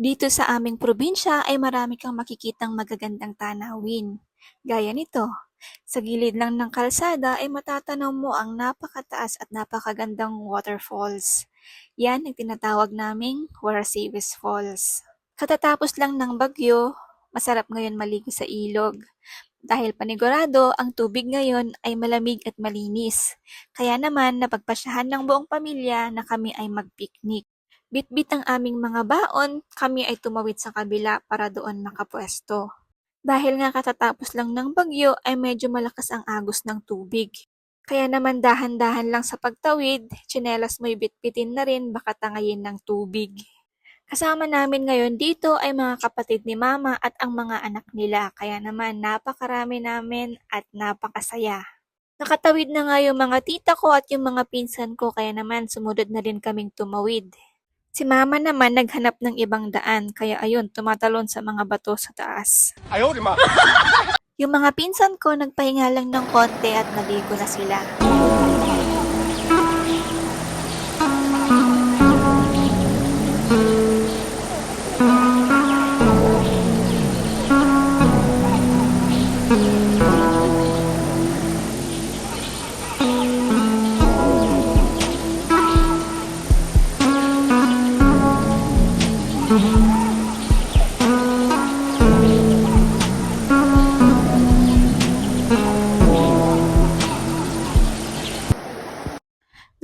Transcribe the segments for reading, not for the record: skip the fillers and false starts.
Dito sa aming probinsya ay marami kang makikitang magagandang tanawin. Gaya nito, sa gilid lang ng kalsada ay matatanaw mo ang napakataas at napakagandang waterfalls. Yan ang tinatawag naming Huarasiwis Falls. Katatapos lang ng bagyo, masarap ngayon maligo sa ilog. Dahil panigurado, ang tubig ngayon ay malamig at malinis. Kaya naman napagpasyahan ng buong pamilya na kami ay mag-picnic. Bitbit ang aming mga baon, kami ay tumawid sa kabila para doon makapwesto. Dahil nga katatapos lang ng bagyo ay medyo malakas ang agos ng tubig. Kaya naman dahan-dahan lang sa pagtawid, tsinelas mo'y bitbitin na rin baka tangayin ng tubig. Kasama namin ngayon dito ay mga kapatid ni Mama at ang mga anak nila, kaya naman napakarami namin at napakasaya. Nakatawid na nga yung mga tita ko at yung mga pinsan ko, kaya naman sumunod na din kaming tumawid. Si Mama naman naghanap ng ibang daan, kaya ayun, tumatalon sa mga bato sa taas. Yung mga pinsan ko nagpahinga lang ng konti at naligo na sila.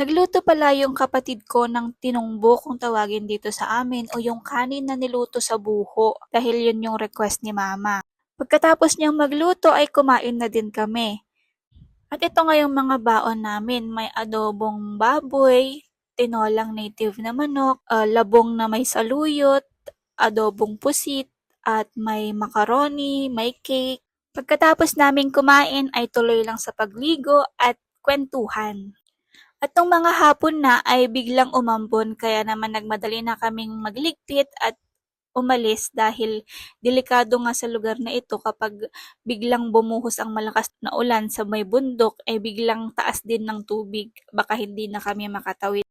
Nagluto pala yung kapatid ko ng tinungbo kung tawagin dito sa amin o yung kanin na niluto sa buho dahil yun yung request ni Mama. Pagkatapos niyang magluto ay kumain na din kami. At ito nga yung mga baon namin, may adobong baboy, tinolang native na manok, labong na may saluyot, adobong pusit, at may macaroni, may cake. Pagkatapos naming kumain ay tuloy lang sa pagligo at kwentuhan. At nung mga hapon na ay biglang umambon kaya naman nagmadali na kaming magligpit at umalis dahil delikado nga sa lugar na ito kapag biglang bumuhos ang malakas na ulan sa may bundok ay biglang taas din ng tubig, baka hindi na kami makatawid.